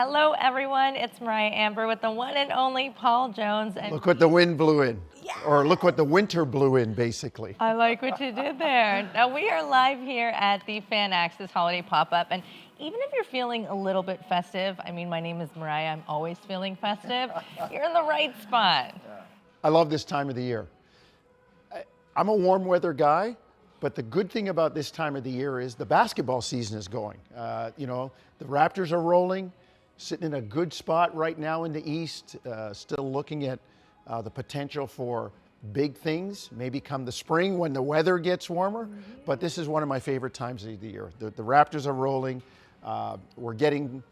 Hello, everyone. It's Mariah Amber with the one and only Paul Jones. And Look what the wind blew in. Or look what the winter blew in, basically. I like what you did there. Now, we are live here at the Fan Access Holiday Pop-Up. And even if you're feeling a little bit festive, I mean, my name is Mariah. I'm always feeling festive. You're in the right spot. I love this time of the year. I'm a warm weather guy, but the good thing about this time of the year is the basketball season is going. The Raptors are rolling, sitting in a good spot right now in the East, still looking at the potential for big things, maybe come the spring when the weather gets warmer. But this is one of my favorite times of the year. The Raptors are rolling. We're getting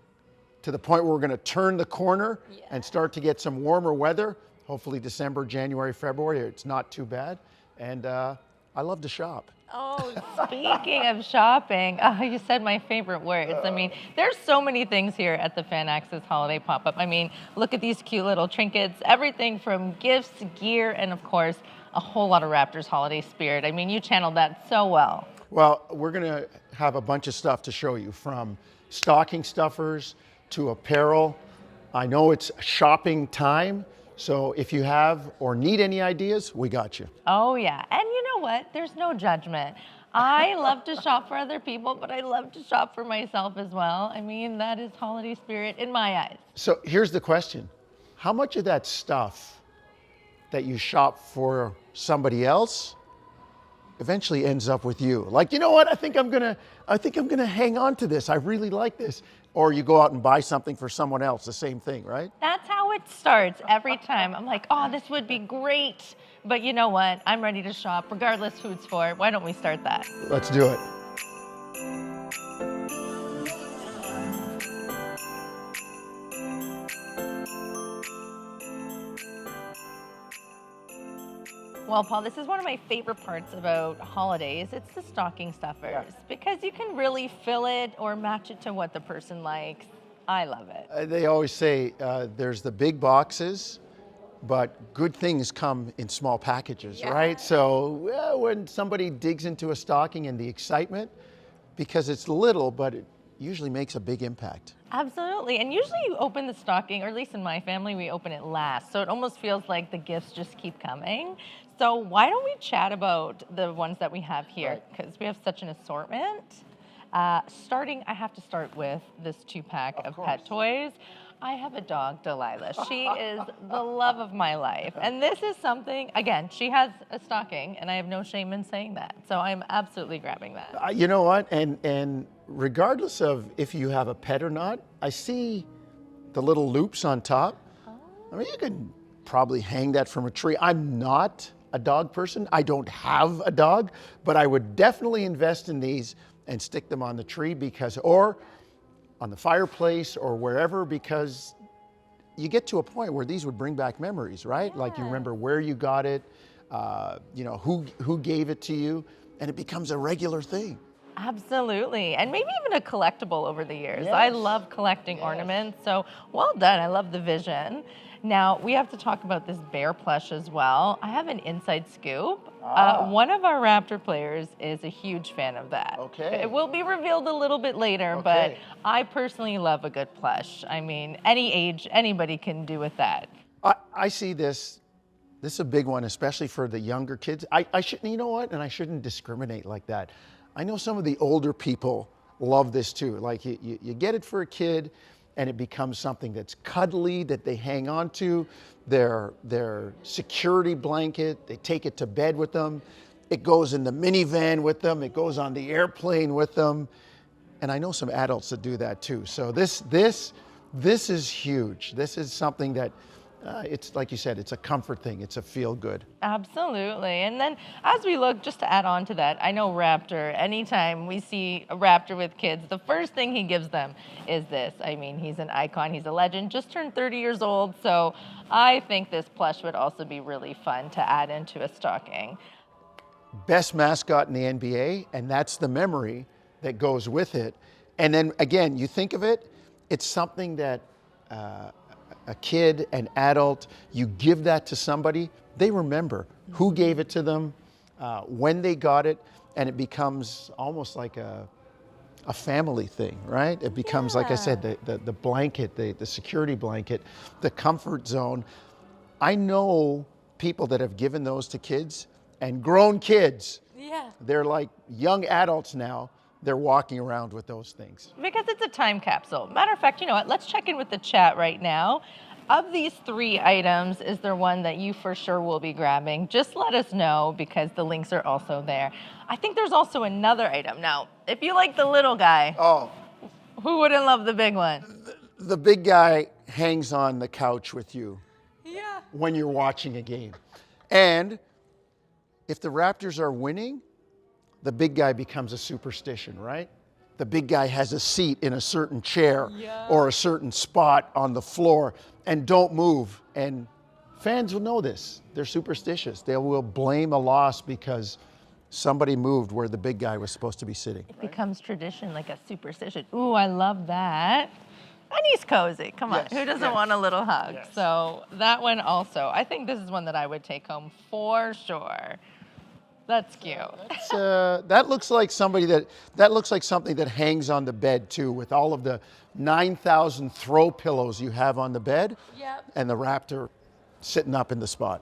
to the point where we're going to turn the corner and start to get some warmer weather. Hopefully December, January, February, it's not too bad. And I love to shop. Oh, speaking of shopping, you said my favorite words. I mean, there's so many things here at the Fan Access Holiday Pop-Up. I mean, look at these cute little trinkets, everything from gifts, gear, and of course, a whole lot of Raptors holiday spirit. I mean, you channeled that so well. Well, we're going to have a bunch of stuff to show you, from stocking stuffers to apparel. I know it's shopping time, so if you have or need any ideas, we got you. Oh, yeah. And you know what? There's no judgment. I love to shop for other people, but I love to shop for myself as well. I mean, that is holiday spirit in my eyes. So here's the question. How much of that stuff that you shop for somebody else eventually ends up with you? Like, you know what? I think I'm gonna hang on to this. I really like this. Or you go out and buy something for someone else, the same thing, right? That's how it starts every time. I'm like, oh, this would be great. But you know what? I'm ready to shop, regardless who it's for. Why don't we start that? Let's do it. Well, Paul, this is one of my favorite parts about holidays. It's the stocking stuffers, because you can really fill it or match it to what the person likes. I love it. They always say there's the big boxes, but good things come in small packages, right? So when somebody digs into a stocking and the excitement, because it's little, but it usually makes a big impact. Absolutely. And usually you open the stocking, or at least in my family, we open it last. So it almost feels like the gifts just keep coming. So why don't we chat about the ones that we have here? Because we have such an assortment. I have to start with this 2-pack of pet toys. I have a dog, Delilah. She is the love of my life. And this is something, again, she has a stocking, and I have no shame in saying that. So I'm absolutely grabbing that. You know what? And regardless of if you have a pet or not, I see the little loops on top. I mean, you can probably hang that from a tree. I'm not a dog person. I don't have a dog, but I would definitely invest in these and stick them on the tree, or on the fireplace or wherever, because you get to a point where these would bring back memories, right? Like you remember where you got it, who gave it to you, and it becomes a regular thing. Absolutely. And maybe even a collectible over the years. I love collecting ornaments. So well done. I love the vision. Now, we have to talk about this bear plush as well. I have an inside scoop. One of our Raptor players is a huge fan of that. Okay. It will be revealed a little bit later, but I personally love a good plush. I mean, any age, anybody can do with that. I see this. This is a big one, especially for the younger kids. I shouldn't, you know what? And I shouldn't discriminate like that. I know some of the older people love this too. Like you get it for a kid, and it becomes something that's cuddly, that they hang on to, their security blanket. They take it to bed with them. It goes in the minivan with them. It goes on the airplane with them. And I know some adults that do that too. So this is huge. This is something that it's like you said, it's a comfort thing. It's a feel good. Absolutely. And then as we look, just to add on to that, I know Raptor, anytime we see a Raptor with kids, the first thing he gives them is this. I mean, he's an icon. He's a legend. Just turned 30 years old. So I think this plush would also be really fun to add into a stocking. Best mascot in the NBA, and that's the memory that goes with it. And then again, you think of it, it's something that a kid, an adult, you give that to somebody, they remember who gave it to them, when they got it, and it becomes almost like a a family thing, right? It becomes, like I said, the blanket, the security blanket, the comfort zone. I know people that have given those to kids, and grown kids. Yeah. They're like young adults now. They're walking around with those things. Because it's a time capsule. Matter of fact, you know what? Let's check in with the chat right now. Of these 3 items, is there one that you for sure will be grabbing? Just let us know, because the links are also there. I think there's also another item. Now, if you like the little guy, who wouldn't love the big one? The big guy hangs on the couch with you Yeah. when you're watching a game. And if the Raptors are winning, the big guy becomes a superstition, right? The big guy has a seat in a certain chair or a certain spot on the floor, and don't move. And fans will know this. They're superstitious. They will blame a loss because somebody moved where the big guy was supposed to be sitting. It becomes tradition, like a superstition. Ooh, I love that. And he's cozy. Come on, who doesn't want a little hug? So that one also. I think this is one that I would take home for sure. That's cute. That looks like something that hangs on the bed too, with all of the 9,000 throw pillows you have on the bed, and the Raptor sitting up in the spot.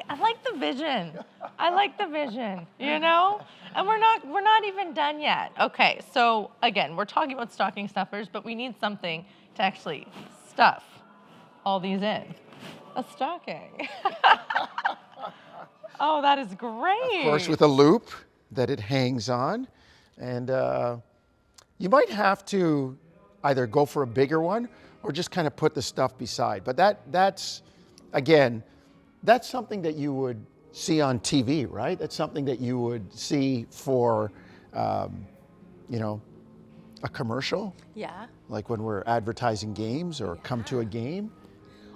I like the vision. I like the vision, you know? And we're not even done yet. Okay, so again, we're talking about stocking stuffers, but we need something to actually stuff all these in. A stocking. Oh, that is great. Of course, with a loop that it hangs on. And you might have to either go for a bigger one or just kind of put the stuff beside. But that's something that you would see on TV, right? That's something that you would see for, a commercial. Yeah. Like when we're advertising games or come to a game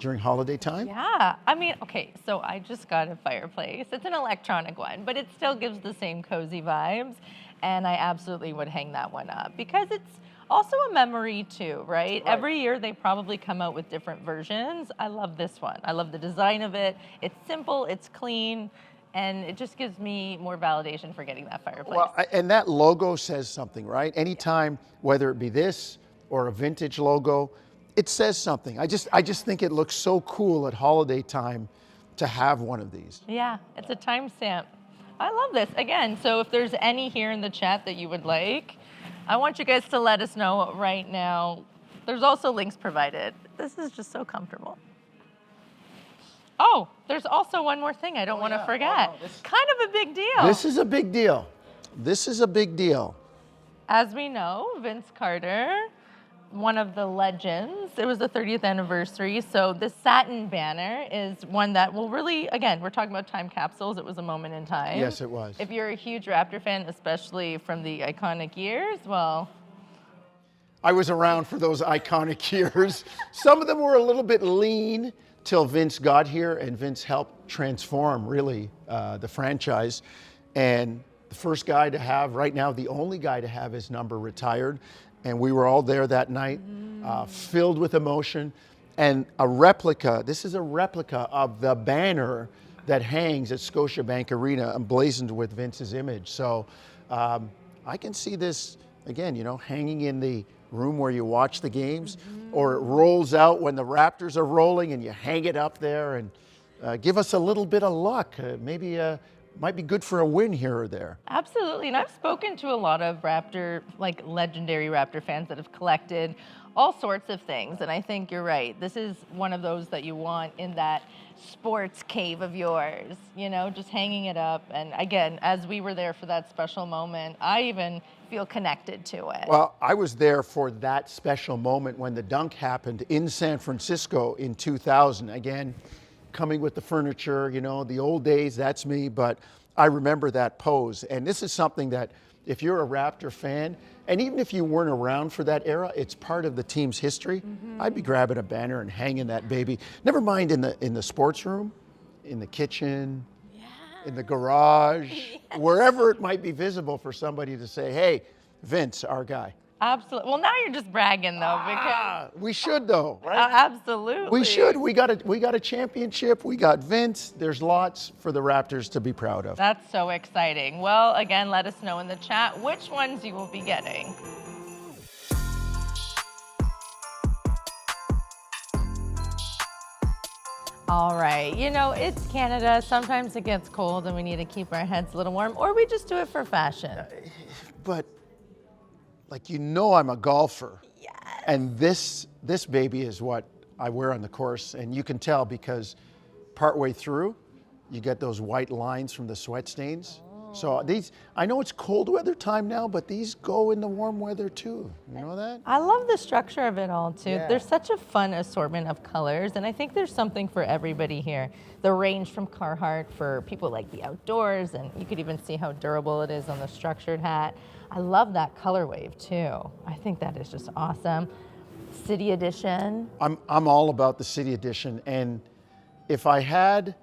during holiday time. Yeah, I mean, okay, so I just got a fireplace. It's an electronic one, but it still gives the same cozy vibes. And I absolutely would hang that one up because it's also a memory too, right? Every year they probably come out with different versions. I love this one. I love the design of it. It's simple, it's clean, and it just gives me more validation for getting that fireplace. Well, and that logo says something, right? Anytime, whether it be this or a vintage logo, it says something. I just think it looks so cool at holiday time to have one of these. Yeah, it's a timestamp. I love this. Again, so if there's any here in the chat that you would like, I want you guys to let us know right now. There's also links provided. This is just so comfortable. Oh, there's also one more thing I don't want to forget. Kind of a big deal. This is a big deal. This is a big deal. As we know, Vince Carter, one of the legends. It was the 30th anniversary. So this satin banner is one that will really, again, we're talking about time capsules. It was a moment in time. Yes, it was. If you're a huge Raptor fan, especially from the iconic years, well. I was around for those iconic years. Some of them were a little bit lean till Vince got here, and Vince helped transform really the franchise. And the first guy to have, right now, the only guy to have his number retired. And we were all there that night, filled with emotion. And a replica, this is a replica of the banner that hangs at Scotiabank Arena emblazoned with Vince's image. So I can see this, again, hanging in the room where you watch the games, or it rolls out when the Raptors are rolling and you hang it up there and give us a little bit of luck. Maybe might be good for a win here or there. Absolutely, and I've spoken to a lot of legendary Raptor fans that have collected all sorts of things, and I think you're right. This is one of those that you want in that sports cave of yours, just hanging it up. And again, as we were there for that special moment, I even feel connected to it. Well, I was there for that special moment when the dunk happened in San Francisco in 2000. Again, coming with the furniture, the old days, that's me, but I remember that pose. And this is something that if you're a Raptor fan, and even if you weren't around for that era, it's part of the team's history. I'd be grabbing a banner and hanging that baby. Never mind in the sports room, in the kitchen, in the garage, wherever it might be visible for somebody to say, hey, Vince, our guy. Absolutely. Well, now you're just bragging, though, because we should, though, right? Absolutely. We should. We got a championship. We got Vince. There's lots for the Raptors to be proud of. That's so exciting. Well, again, let us know in the chat which ones you will be getting. All right, you know, it's Canada. Sometimes it gets cold and we need to keep our heads a little warm, or we just do it for fashion. But like, you know, I'm a golfer. Yes. And this baby is what I wear on the course, and you can tell because partway through, you get those white lines from the sweat stains. So these, I know it's cold weather time now, but these go in the warm weather too. You know that? I love the structure of it all too. Yeah. There's such a fun assortment of colors, and I think there's something for everybody here. The range from Carhartt for people like the outdoors, and you could even see how durable it is on the structured hat. I love that color wave too. I think that is just awesome. City edition. I'm all about the city edition, and if I had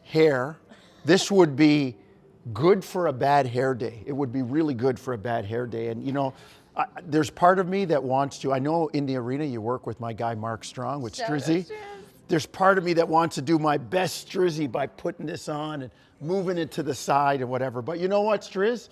hair, this would be good for a bad hair day. It would be really good for a bad hair day. And you know, there's part of me that wants to, I know in the arena you work with my guy Mark Strong with Strizzy. There's part of me that wants to do my best Strizzy by putting this on and moving it to the side and whatever. But you know what, Strizz?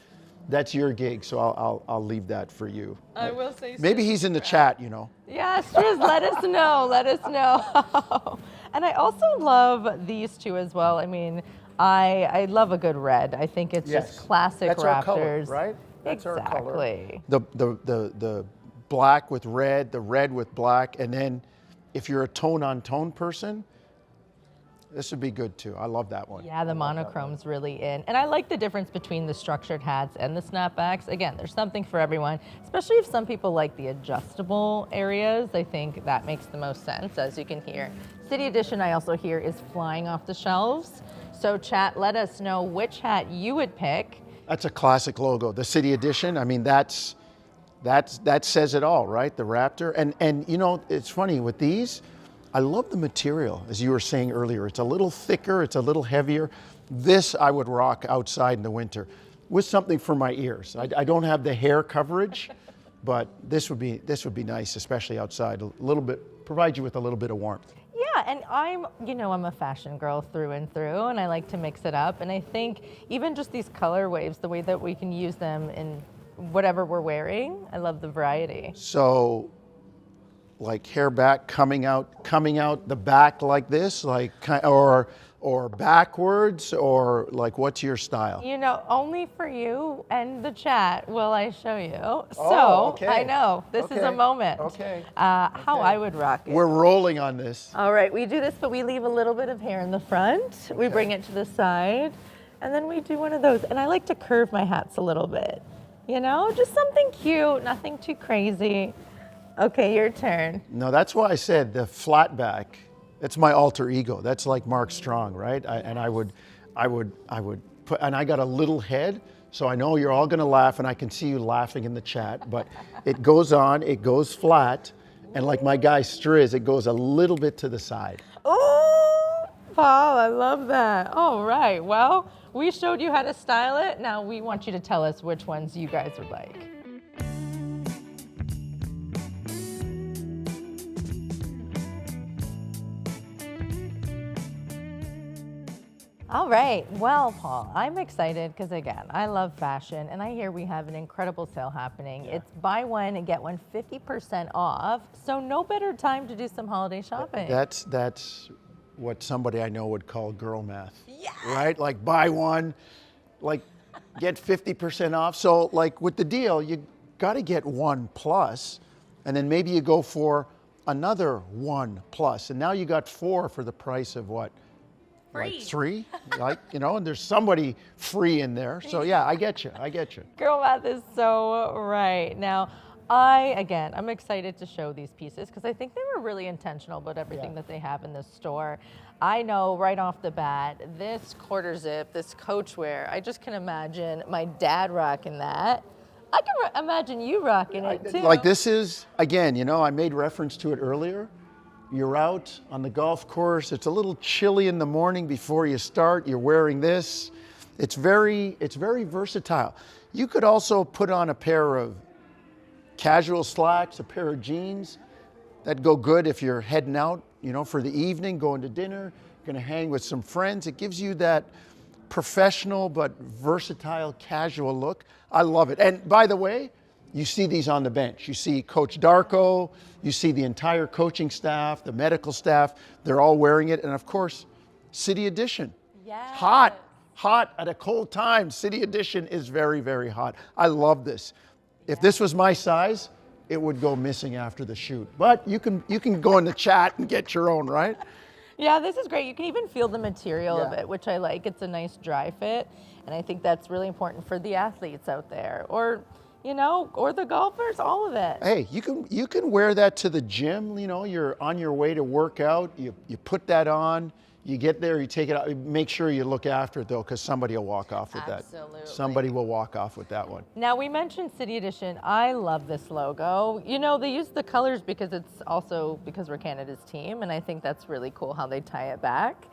That's your gig, so I'll leave that for you. I will say maybe he's in the chat, you know. Yeah, Strizz, let us know. Let us know. And I also love these two as well. I mean, I love a good red. I think it's just classic That's Raptors. Our color, right? That's exactly. Our color. The black with red, the red with black, and then if you're a tone-on-tone person, this would be good too. I love that one. Yeah, the monochrome's really in. And I like the difference between the structured hats and the snapbacks. Again, there's something for everyone, especially if some people like the adjustable areas. I think that makes the most sense, as you can hear. City Edition, I also hear, is flying off the shelves. So chat, let us know which hat you would pick. That's a classic logo, the City Edition. I mean, that says it all, right? The Raptor. And you know, it's funny with these, I love the material, as you were saying earlier. It's a little thicker, it's a little heavier. This I would rock outside in the winter with something for my ears. I don't have the hair coverage, but this would be nice, especially outside. A little bit, provide you with a little bit of warmth. Yeah, and I'm a fashion girl through and through, and I like to mix it up. And I think even just these color waves, the way that we can use them in whatever we're wearing, I love the variety. So, like hair back coming out the back like this, like, or backwards, or like, what's your style? You know, only for you and the chat will I show you. So okay. I know this is a moment. Okay. How I would rock it. We're rolling on this. All right, we do this, but we leave a little bit of hair in the front. We bring it to the side, and then we do one of those. And I like to curve my hats a little bit. You know, just something cute, nothing too crazy. Okay, your turn. No, that's why I said the flat back. That's my alter ego. That's like Mark Strong, right? I would put, and I got a little head, so I know you're all gonna laugh, and I can see you laughing in the chat, but it goes on, it goes flat, and like my guy Strizz, it goes a little bit to the side. Oh, Paul, I love that. All right, well, we showed you how to style it. Now we want you to tell us which ones you guys would like. All right, well, Paul, I'm excited because, again, I love fashion, and I hear we have an incredible sale happening. Yeah. It's buy one and get one 50% off, so no better time to do some holiday shopping. That's what somebody I know would call girl math, yes. Right? Like buy one, like get 50% off. So like with the deal, you got to get one plus, and then maybe you go for another one plus, and now you got four for the price of what? Free. Like three, like, you know, and there's somebody free in there. So yeah, I get you. Girl math is so right. Now, I'm excited to show these pieces because I think they were really intentional about everything that they have in this store. I know right off the bat, this quarter zip, this coach wear, I just can imagine my dad rocking that. I can imagine you rocking it too. Like this is, again, you know, I made reference to it earlier. You're out on the golf course. It's a little chilly in the morning before you start. You're wearing this. It's very versatile. You could also put on a pair of casual slacks, a pair of jeans. That'd go good if you're heading out, you know, for the evening, going to dinner, going to hang with some friends. It gives you that professional but versatile, casual look. I love it. And by the way, you see these on the bench. You see Coach Darko, you see the entire coaching staff, the medical staff, they're all wearing it. And of course, City Edition. Yes. Hot at a cold time. City Edition is very, very hot. I love this. If this was my size, it would go missing after the shoot. But you can go in the chat and get your own, right? Yeah, this is great. You can even feel the material of Yeah. it, which I like. It's a nice dry fit, and I think that's really important for the athletes out there, or or the golfers, all of it. Hey, you can wear that to the gym. You're on your way to work out. You put that on. You get there, you take it out. Make sure you look after it though, because somebody will walk off with that. Absolutely. Somebody will walk off with that one. Now, we mentioned City Edition. I love this logo. They use the colors because it's also because we're Canada's team, and I think that's really cool how they tie it back.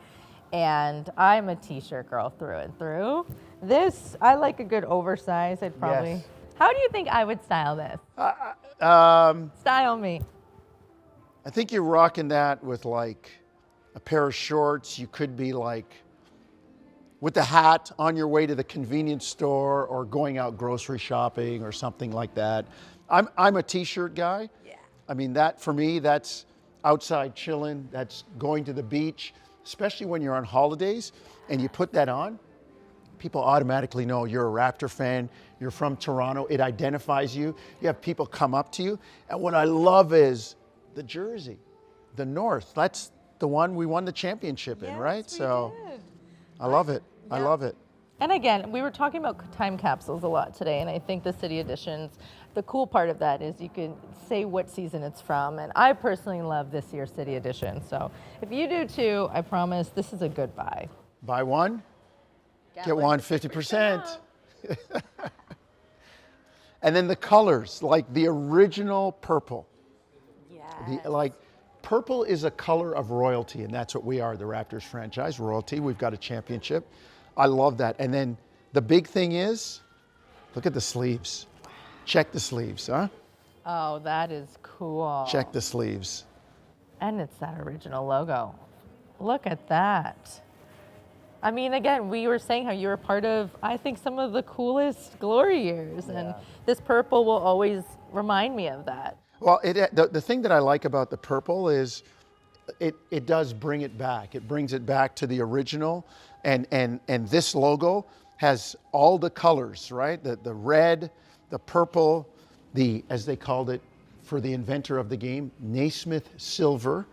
And I'm a t-shirt girl through and through. This, I like a good oversize. I'd probably. Yes. How do you think I would style this? Style me. I think you're rocking that with like a pair of shorts. You could be like with the hat on your way to the convenience store or going out grocery shopping or something like that. I'm a t-shirt guy. Yeah. I mean, that for me, that's outside chilling. That's going to the beach, especially when you're on holidays and you put that on. People automatically know you're a Raptor fan. You're from Toronto. It identifies you. You have people come up to you. And what I love is the jersey, the North. That's the one we won the championship in, right? We So did. I love it. I Yeah. love it. And again, we were talking about time capsules a lot today, and I think the City Editions, the cool part of that is you can say what season it's from, and I personally love this year's City Edition. So if you do too, I promise this is a good buy. Buy one, get one 50%. And then the colors, like the original purple. Yeah. Purple is a color of royalty, and that's what we are, the Raptors franchise, royalty. We've got a championship. I love that. And then the big thing is, look at the sleeves. Check the sleeves, huh? Oh, that is cool. Check the sleeves. And it's that original logo. Look at that. I mean, again, we were saying how you were part of, I think, some of the coolest glory years. And this purple will always remind me of that. Well, the thing that I like about the purple is it does bring it back. It brings it back to the original. And this logo has all the colors, right? The red, the purple, as they called it for the inventor of the game, Naismith silver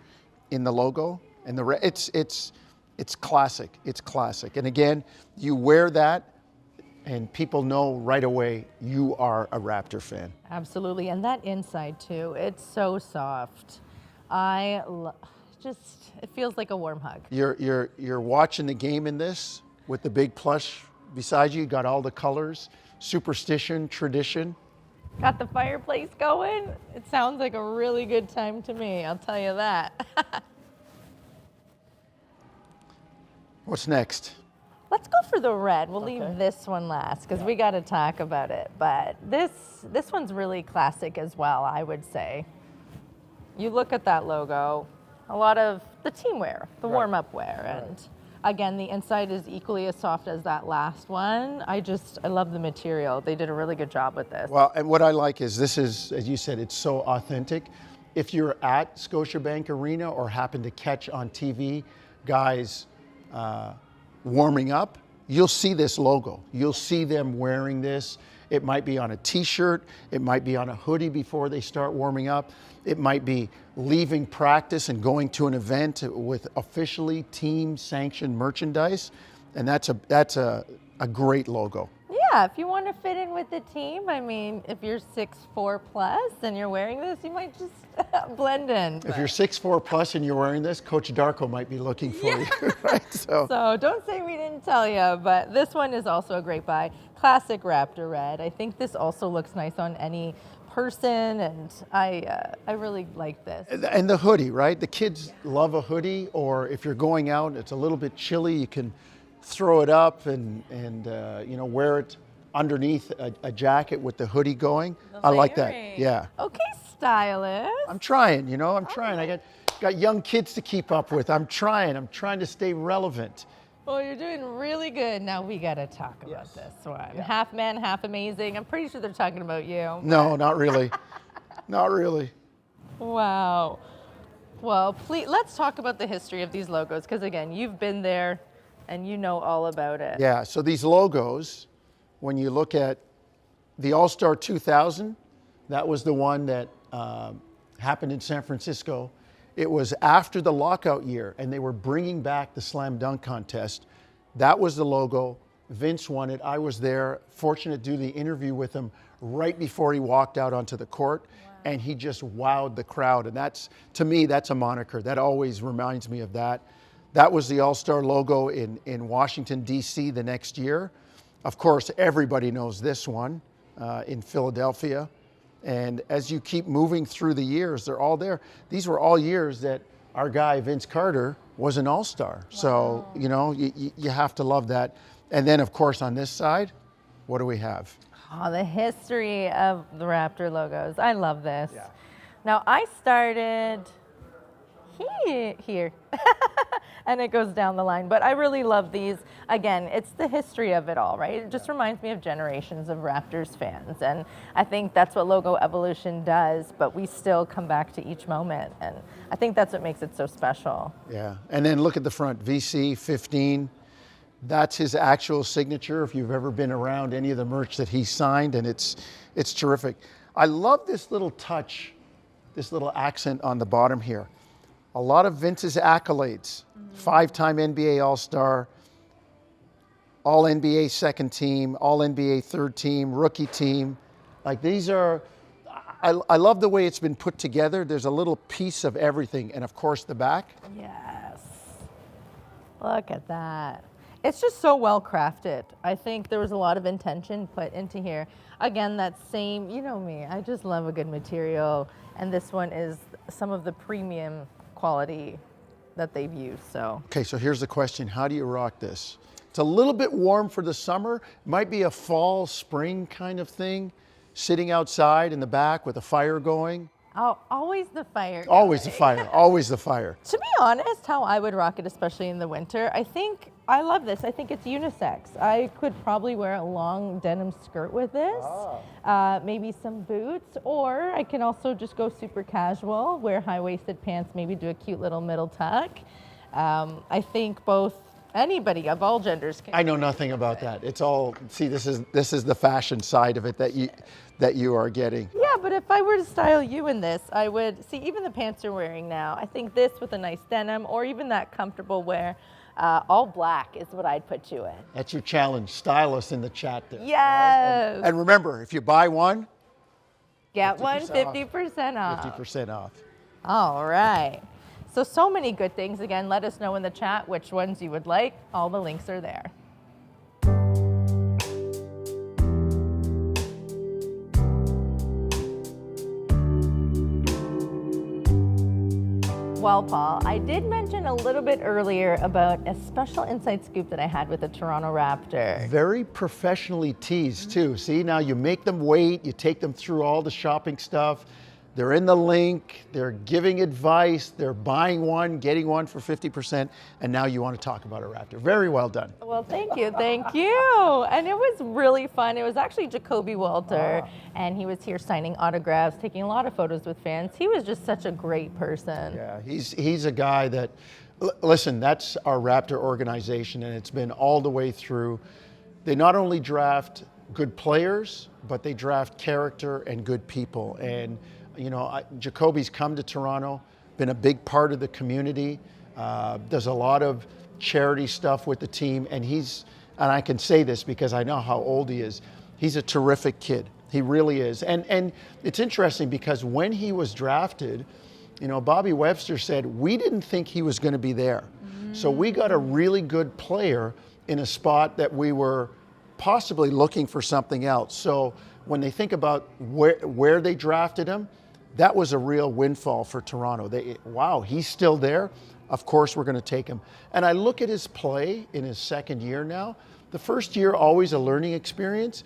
in the logo. And the red, it's classic. It's classic. And again, you wear that and people know right away you are a Raptor fan. Absolutely. And that inside too, it's so soft. It feels like a warm hug. You're watching the game in this with the big plush beside you. You got all the colors, superstition, tradition. Got the fireplace going. It sounds like a really good time to me, I'll tell you that. What's next? Let's go for the red. We'll leave this one last because we got to talk about it. But this one's really classic as well, I would say. You look at that logo, a lot of the team wear, the warm-up wear. And again, the inside is equally as soft as that last one. I love the material. They did a really good job with this. Well, and what I like is this is, as you said, it's so authentic. If you're at Scotiabank Arena or happen to catch on TV guys warming up, you'll see this logo. You'll see them wearing this. It might be on a t-shirt. It might be on a hoodie before they start warming up. It might be leaving practice and going to an event with officially team-sanctioned merchandise. And that's a great logo. Yeah, if you want to fit in with the team, I mean, if you're 6'4" plus and you're wearing this, you might just blend in. If you're 6'4" plus and you're wearing this, Coach Darko might be looking for you, right? So don't say we didn't tell you, but this one is also a great buy. Classic Raptor red. I think this also looks nice on any person, and I really like this. And the hoodie, right? The kids love a hoodie, or if you're going out and it's a little bit chilly, you can throw it up and wear it underneath a jacket with the hoodie going. I like that. Yeah. Okay, stylist. I'm trying, I'm trying. I got young kids to keep up with. I'm trying to stay relevant. Well, you're doing really good. Now we got to talk about this one. Half man, half amazing. I'm pretty sure they're talking about you. No, not really. Not really. Wow. Well, please, let's talk about the history of these logos, because again, you've been there and you know all about it. Yeah, so these logos, when you look at the All-Star 2000, that was the one that happened in San Francisco. It was after the lockout year, and they were bringing back the slam dunk contest. That was the logo. Vince won it. I was there, fortunate to do the interview with him right before he walked out onto the court, and he just wowed the crowd. And that's, to me, that's a moniker. That always reminds me of that. That was the All-Star logo in Washington, D.C. the next year. Of course, everybody knows this one in Philadelphia. And as you keep moving through the years, they're all there. These were all years that our guy, Vince Carter, was an all-star. Wow. So, you know, you have to love that. And then, of course, on this side, what do we have? Oh, the history of the Raptor logos. I love this. Yeah. Now, I started here. And it goes down the line. But I really love these. Again, it's the history of it all, right? It just reminds me of generations of Raptors fans. And I think that's what logo evolution does, but we still come back to each moment. And I think that's what makes it so special. Yeah, and then look at the front, VC 15. That's his actual signature if you've ever been around any of the merch that he signed, and it's terrific. I love this little touch, this little accent on the bottom here. A lot of Vince's accolades, 5-time NBA All-Star, All-NBA second team, All-NBA third team, rookie team. Like these are, I love the way it's been put together. There's a little piece of everything. And of course the back. Yes. Look at that. It's just so well crafted. I think there was a lot of intention put into here. Again, that same, you know me, I just love a good material. And this one is some of the premium quality that they've used, so. Okay, so here's the question. How do you rock this? It's a little bit warm for the summer. Might be a fall, spring kind of thing. Sitting outside in the back with a fire going. Oh, always the fire. Always the fire, always the fire. To be honest, how I would rock it, especially in the winter, I love this. I think it's unisex. I could probably wear a long denim skirt with this, maybe some boots, or I can also just go super casual, wear high-waisted pants, maybe do a cute little middle tuck. I think anybody of all genders can. I know nothing about that. It's all, see, this is the fashion side of it that you are getting. Yeah, but if I were to style you in this, I would, see, even the pants you're wearing now, I think this with a nice denim, or even that comfortable wear, all black is what I'd put you in. That's your challenge. Style us in the chat there. Yes. And remember, if you buy one, get 50% off. 50% off. All right. So many good things. Again, let us know in the chat which ones you would like. All the links are there. Well, Paul, I did mention a little bit earlier about a special inside scoop that I had with the Toronto Raptors. Very professionally teased too. See, now you make them wait, you take them through all the shopping stuff. They're in the link, they're giving advice, they're buying one, getting one for 50%, and now you want to talk about a Raptor. Very well done. Well, thank you, thank you. And it was really fun. It was actually Jacoby Walter, and he was here signing autographs, taking a lot of photos with fans. He was just such a great person. Yeah, he's a guy that, listen, that's our Raptor organization, and it's been all the way through. They not only draft good players, but they draft character and good people. And you know, Jacoby's come to Toronto, been a big part of the community, does a lot of charity stuff with the team, and I can say this because I know how old he is, he's a terrific kid. He really is. And it's interesting because when he was drafted, you know, Bobby Webster said, we didn't think he was going to be there. So we got a really good player in a spot that we were possibly looking for something else. So when they think about where they drafted him, that was a real windfall for Toronto. Wow, he's still there. Of course, we're going to take him. And I look at his play in his second year now. The first year, always a learning experience,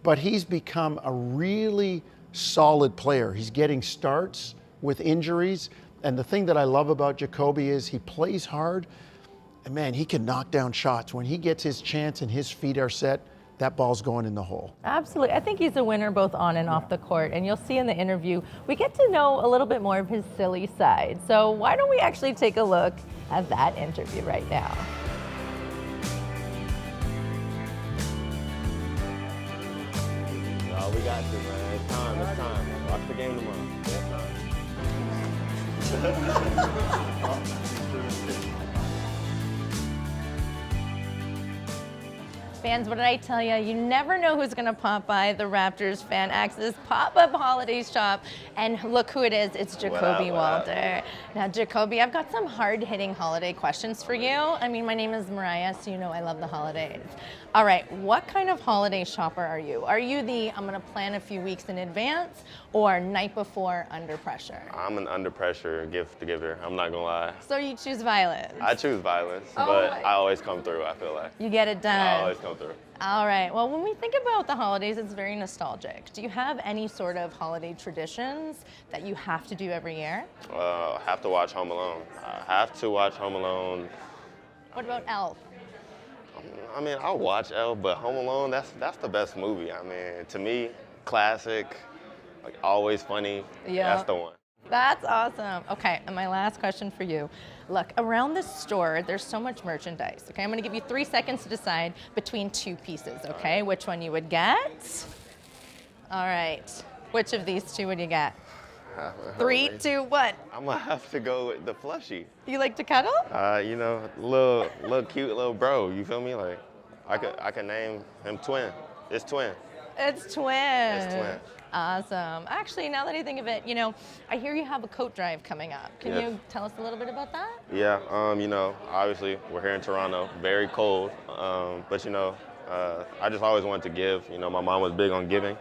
but he's become a really solid player. He's getting starts with injuries. And the thing that I love about Jacoby is he plays hard. And man, he can knock down shots. When he gets his chance and his feet are set, that ball's going in the hole. Absolutely. I think he's a winner both on and off the court. And you'll see in the interview, we get to know a little bit more of his silly side. So why don't we actually take a look at that interview right now? Oh, we got you, man. It's time. It's time. Watch the game tomorrow. Fans, what did I tell you? You never know who's going to pop by the Raptors Fan Access pop-up holiday shop. And look who it is. It's Jacoby Walter. Now, Jacoby, I've got some hard-hitting holiday questions for you. I mean, my name is Mariah, so you know I love the holidays. All right, what kind of holiday shopper are you? Are you the, I'm going to plan a few weeks in advance, or night before under pressure? I'm an under pressure gift giver. I'm not gonna lie. So you choose violence? I choose violence, Oh but my. I always come through, I feel like. You get it done. I always come through. All right. Well, when we think about the holidays, it's very nostalgic. Do you have any sort of holiday traditions that you have to do every year? I have to watch Home Alone. I have to watch Home Alone. What about Elf? I mean, I'll watch Elf, but Home Alone, that's the best movie. I mean, to me, classic, like always funny. Yeah. That's the one. That's awesome. Okay, and my last question for you. Look, around this store, there's so much merchandise. Okay, I'm gonna give you 3 seconds to decide between two pieces, okay? Which one you would get? All right. Which of these two would you get? 3, 2, 1. I'm gonna have to go with the plushie. You like to cuddle? You know, little cute little bro. You feel me? Like, I could name him Twin. It's Twin. It's Twin. It's Twin. Awesome. Actually, now that I think of it, you know, I hear you have a coat drive coming up. Can Yes. you tell us a little bit about that? Yeah. You know, obviously we're here in Toronto, very cold. But you know, I just always wanted to give. You know, my mom was big on giving,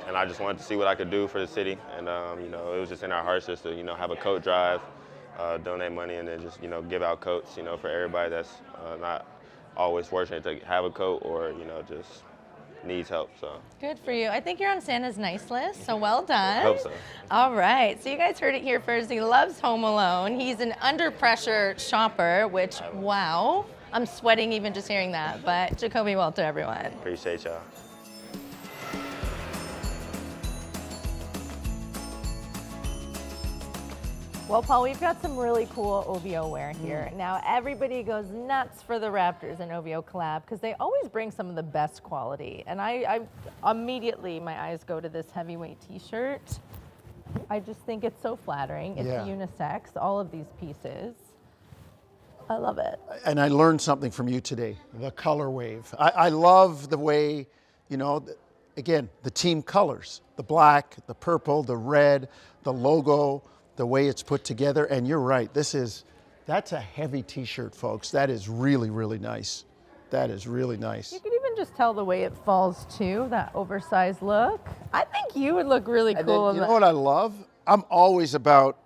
and I just wanted to see what I could do for the city. And you know, it was just in our hearts just to, you know, have a coat drive, donate money, and then just, you know, give out coats. You know, for everybody that's not always fortunate to have a coat, or, you know, just needs help. So Good for you. I think you're on Santa's nice list, so well done. Hope so. All right, so you guys heard it here first. He loves Home Alone. He's an under pressure shopper, which, wow, I'm sweating even just hearing that. But Jacoby Walter, everyone. appreciate y'all. Well, Paul, we've got some really cool OVO wear here. Now, everybody goes nuts for the Raptors and OVO collab because they always bring some of the best quality. And I immediately, my eyes go to this heavyweight t-shirt. I just think it's so flattering. It's Yeah. unisex, all of these pieces. I love it. And I learned something from you today, the color wave. I love the way, you know, again, the team colors, the black, the purple, the red, the logo, the way it's put together. And you're right, that's a heavy t-shirt, folks. That is really, really nice. That is really nice. You can even just tell the way it falls too, that oversized look. I think you would look really And cool then, in you that. know what I love? I'm always about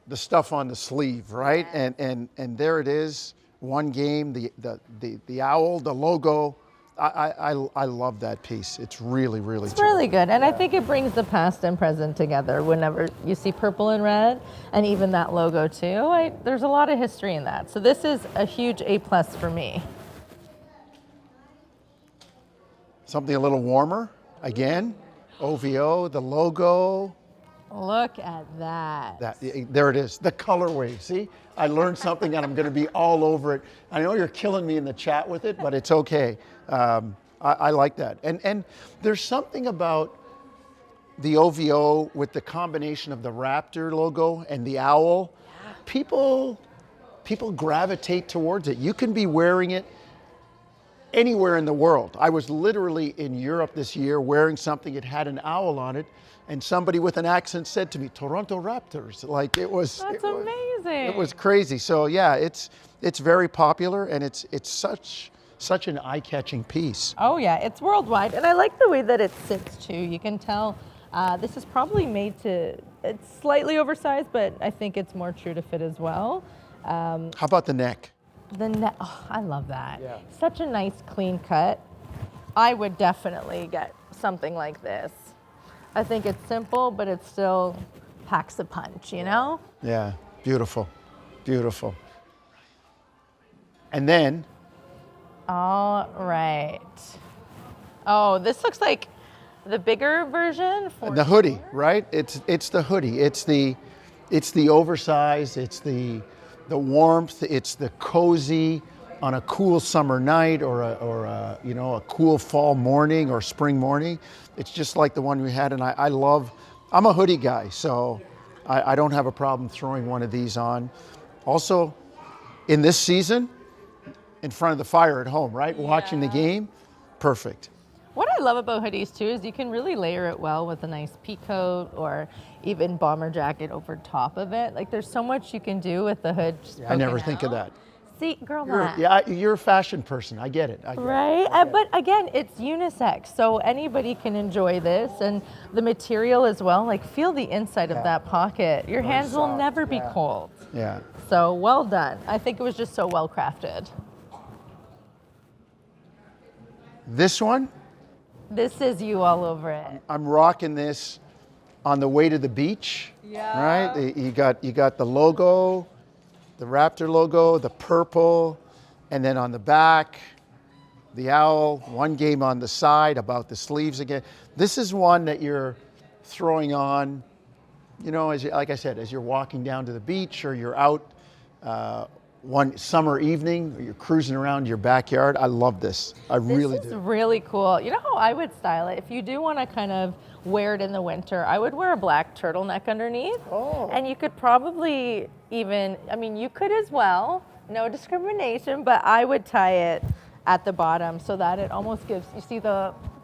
the stuff on the sleeve, right? Yeah. And there it is, one game, the owl, the logo. I love that piece. It's really, really It's really good, and I think it brings the past and present together whenever you see purple and red, and even that logo too. There's a lot of history in that. So this is a huge A+ for me. Something a little warmer, again, OVO, the logo. Look at that. There it is, the colorway. See, I learned something and I'm going to be all over it. I know you're killing me in the chat with it, but it's okay. I like that. And there's something about the OVO with the combination of the Raptor logo and the owl. People gravitate towards it. You can be wearing it anywhere in the world. I was literally in Europe this year wearing something, it had an owl on it, and somebody with an accent said to me, Toronto Raptors. Like it was That's amazing. It was crazy. So yeah, it's very popular, and it's such an eye-catching piece. Oh yeah, it's worldwide, and I like the way that it sits too. You can tell this is probably made to, it's slightly oversized, but I think it's more true to fit as well. How about the neck? Oh, I love that. Yeah. Such a nice clean cut. I would definitely get something like this. I think it's simple, but it still packs a punch, you know? Yeah, beautiful, beautiful. And then All right. Oh, this looks like the bigger version for the hoodie, right? It's the hoodie. It's the oversized. It's the warmth. It's the cozy on a cool summer night or a you know, a cool fall morning or spring morning. It's just like the one we had, and I love. I'm a hoodie guy, so I don't have a problem throwing one of these on. Also, in this season, in front of the fire at home, right? Watching the game, perfect. What I love about hoodies too is you can really layer it well with a nice pea coat or even bomber jacket over top of it. Like there's so much you can do with the hood. Just I never poking think of out. that. See, girl, You're, math. yeah, you're a fashion person. I get it. I get it. Right, but again, it's unisex, so anybody can enjoy this, and the material as well. Like, feel the inside of that pocket. Your hands will soft, never be yeah. cold. Yeah. So well done. I think it was just so well crafted. This one, This is you all over it. I'm rocking this on the way to the beach. Yeah. Right? You got the logo, the Raptor logo, the purple, and then on the back, the owl, one game on the side, about the sleeves again. This is one that you're throwing on, you know, like I said, as you're walking down to the beach or you're out one summer evening or you're cruising around your backyard. I love this. I really This is do. really cool. You know how I would style it? If you do want to kind of wear it in the winter, I would wear a black turtleneck underneath. Oh. And you could probably even, I mean, you could as well, no discrimination, but I would tie it at the bottom so that it almost gives, you see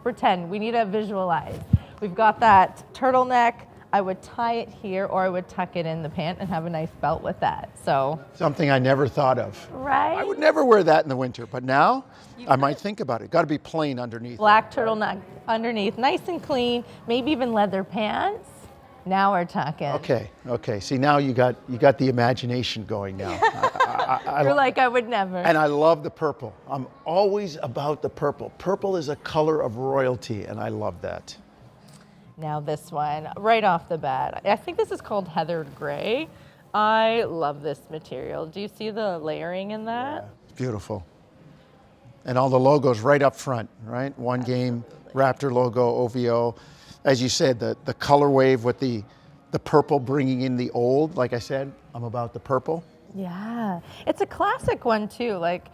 pretend, we need to visualize. We've got that turtleneck. I would tie it here or I would tuck it in the pant and have a nice belt with that. So, Something I never thought of. right? I would never wear that in the winter, but now I might think about it. Got to be plain underneath. Black turtleneck underneath, nice and clean, maybe even leather pants. Now we're talking. Okay. See, now you got the imagination going now. You're like, I would never. And I love the purple. I'm always about the purple. Purple is a color of royalty, and I love that. Now this one, right off the bat, I think this is called heathered gray. I love this material. Do you see the layering in that? Beautiful. And all the logos right up front, right? One game, Raptor logo, OVO. As you said, the color wave with the purple bringing in the old. Like I said, I'm about the purple. Yeah, it's a classic one too. Like,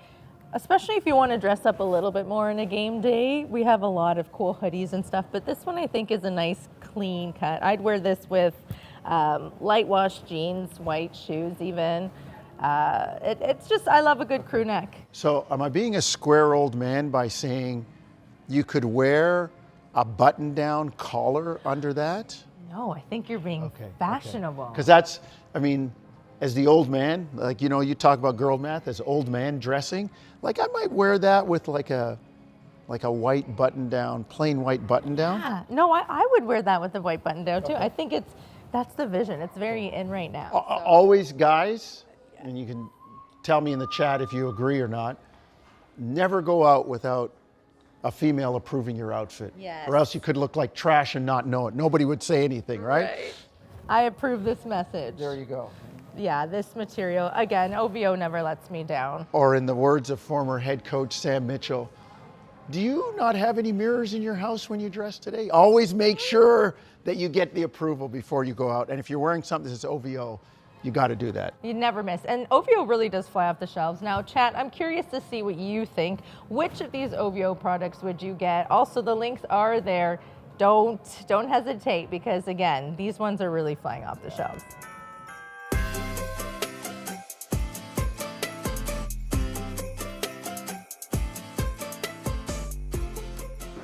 especially if you want to dress up a little bit more in a game day, we have a lot of cool hoodies and stuff, but this one I think is a nice clean cut. I'd wear this with light wash jeans, white shoes even. It's just, I love a good crew neck. So am I being a square old man by saying you could wear a button-down collar under that? No, I think you're being fashionable. Because that's, I mean, as the old man, like, you know, you talk about girl math as old man dressing. Like, I might wear that with like a white button-down, plain white button-down. Yeah, no, I would wear that with the white button down too. I think that's the vision. It's very in right now. Always, guys, and you can tell me in the chat if you agree or not, never go out without a female approving your outfit. Yes. Or else you could look like trash and not know it. Nobody would say anything, right? I approve this message. There you go. Yeah, this material, again, OVO never lets me down. Or in the words of former head coach Sam Mitchell, do you not have any mirrors in your house when you dress today? Always make sure that you get the approval before you go out. And if you're wearing something that says OVO, you got to do that. You never miss. And OVO really does fly off the shelves. Now, chat, I'm curious to see what you think. Which of these OVO products would you get? Also, the links are there. Don't hesitate because, again, these ones are really flying off the shelves.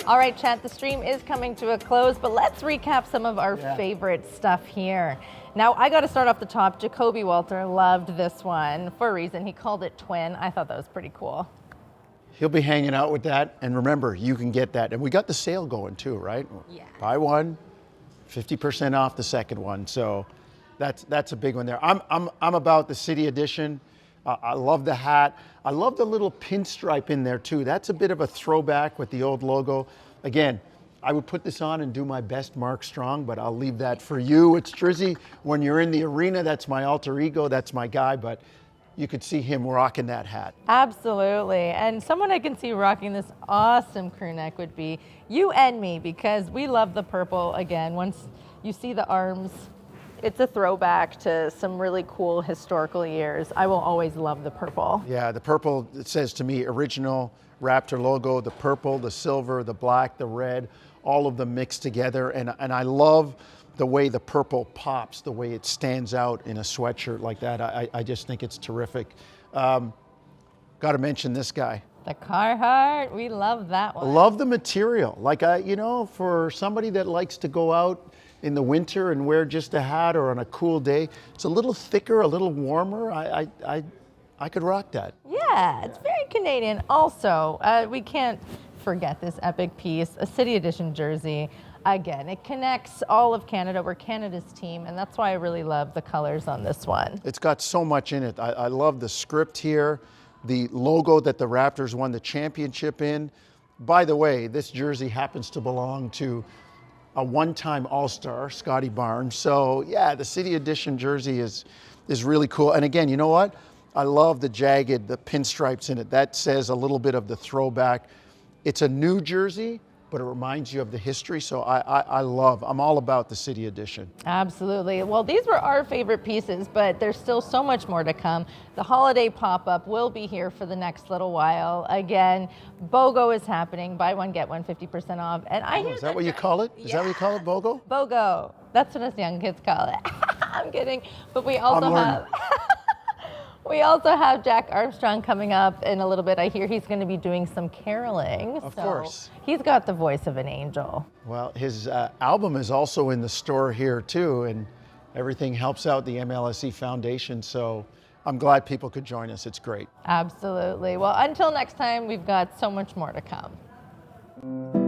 All right, chat, the stream is coming to a close, but let's recap some of our favorite stuff here. Now, I got to start off the top. Jacoby Walter loved this one for a reason. He called it twin. I thought that was pretty cool. He'll be hanging out with that. And remember, you can get that. And we got the sale going too, right? Yeah. Buy one, 50% off the second one. So that's a big one there. I'm about the city edition. I love the hat. I love the little pinstripe in there too. That's a bit of a throwback with the old logo. Again, I would put this on and do my best Mark Strong, but I'll leave that for you. It's Drizzy. When you're in the arena, that's my alter ego. That's my guy. But you could see him rocking that hat. Absolutely. And someone I can see rocking this awesome crew neck would be you and me, because we love the purple. Again, once you see the arms, it's a throwback to some really cool historical years. I will always love the purple. Yeah, the purple, it says to me, original Raptor logo, the purple, the silver, the black, the red, all of them mixed together. And I love the way the purple pops, the way it stands out in a sweatshirt like that. I just think it's terrific. Got to mention this guy. The Carhartt, we love that one. Love the material. Like, you know, for somebody that likes to go out in the winter and wear just a hat, or on a cool day, it's a little thicker, a little warmer. I could rock that. Yeah, it's very Canadian. Also, we can't forget this epic piece, a City Edition jersey. Again, it connects all of Canada. We're Canada's team, and that's why I really love the colors on this one. It's got so much in it. I love the script here, the logo that the Raptors won the championship in. By the way, this jersey happens to belong to a one-time All-Star, Scotty Barnes. So yeah, the City Edition jersey is really cool. And again, you know what? I love the jagged, the pinstripes in it. That says a little bit of the throwback. It's a new jersey, but it reminds you of the history. So I'm all about the City Edition. Absolutely. Well, these were our favorite pieces, but there's still so much more to come. The holiday pop-up will be here for the next little while. Again, BOGO is happening. Buy one, get one, 50% off. And Is that what you call it? Is that what you call it, BOGO? BOGO. That's what us young kids call it. I'm kidding. But we also have... We also have Jack Armstrong coming up in a little bit. I hear he's going to be doing some caroling. Of course. He's got the voice of an angel. Well, his album is also in the store here too, and everything helps out the MLSE Foundation. So I'm glad people could join us. It's great. Absolutely. Well, until next time, we've got so much more to come.